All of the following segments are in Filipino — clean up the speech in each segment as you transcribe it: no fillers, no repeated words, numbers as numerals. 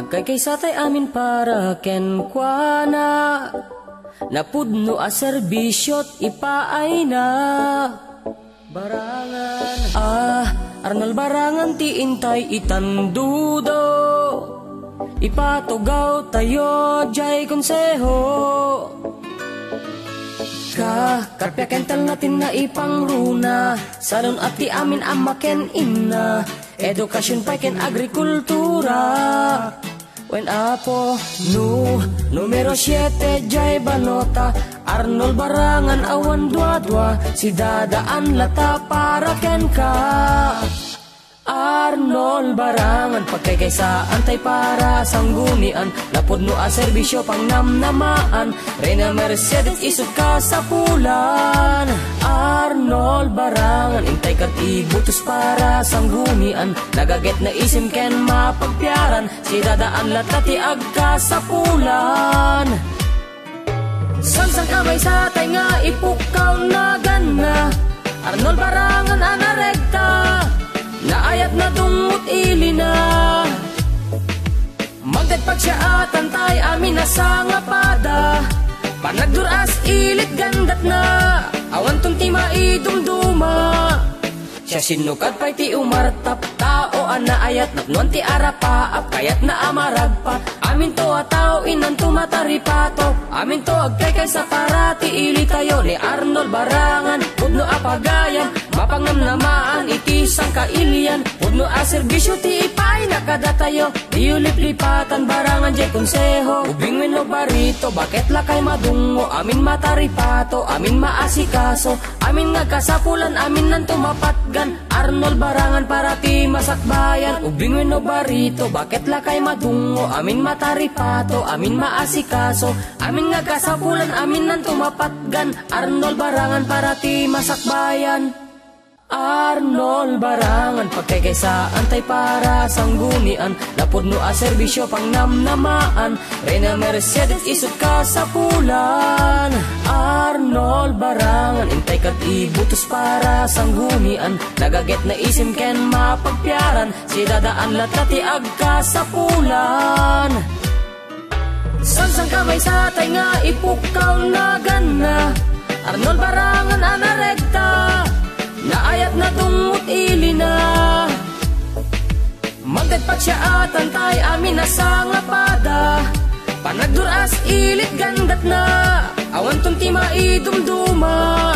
Pagkaysa tay amin para ken kuana, napudno a serbisyot ipaay na. Barangan Arnal barangan ti intay itandudo, ipatugaw tayo jay konseho. Karpyakental natin na ipangruna, salon at ti amin amaken inna, edukasyon pa ken agrikultura. When apo numero 7 jay balota, Arnol barangan awan dua-dua, si dadaan lata para ken ka. Arnol barangan pagkaysa antay para sanggunian, napudno a serbisyo pang namnamaan, Reyna Mercedes isod ka sa pulan. Arnol barangan intay kat ibutos para sanggunian, nagaget na isim ken mapagpiaran, si dadaan latati agka sa pulan. Sansang kamay sa tay nga ipukaw na gana, Arnol barangan anarekta, naayat na dungot ili na. Magdagpag siya at antay amin na sa ngapada, panagduras ilit gandat na, awan tong ti maidumduma. Siya sinukad pa'y ti umartap, tao anaayat napnuan ti arapaap, kayat na amaragpa, amin to a tao inan tumataripato, amin to agkay sa parati ili tayo ni Arnol barangan, pudno apagayam, mapangnamnamaan iti sang kailian, pudno a serbisyo ti ipay nakadatayo, di ulip-lipatan barangan jay konseho. Ubing wino barito, bakit lakay madungo, amin mataripato, amin maasikaso, amin nga kasapulan, amin nan tumapatgan, Arnol barangan para ti masakbayan. Ubing wino barito, bakit lakay madungo, amin mataripato, amin maasikaso, amin nga kasapulan, amin nan tumapatgan, Arnol barangan para ti masakbayan. Arnol barangan pagkaysa antay para sanggunian, napudno a serbisyo pang namnamaan, Reyna Mercedes isod ka sa pulan. Arnol barangan intay kat ibutos para sanggunian, nagaget na isim ken mapagpiaran, si dadaan latati agka sa pulan. Sansang kamay sa tay nga ipukaw na gana, Arnol barangan anarekta, naayat na tungot ili na. Magdagpag siya at antay amin na sa ngapada, panagduras ilit gandat na, awan tong ti maidumduma.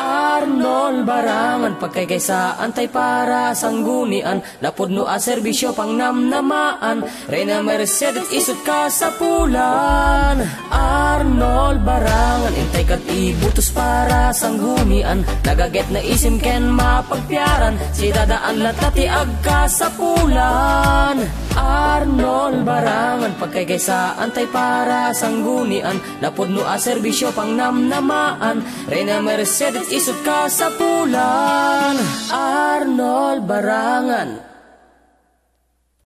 Arnol barangan pagkaysa antay para sanggunian, napudno a serbisyo pang namnamaan, Reyna Mercedes isod ka sa pulan. Arnol barangan intay kat ibutos para sanggunian, nagaget na isim ken mapagpiaran, si dadaan latati agka sa pulan. Arnol barangan pagkaysa antay para sanggunian, napudno a serbisyo pang namnamaan, Reyna Mercedes isod ka sa pulan. Arnol barangan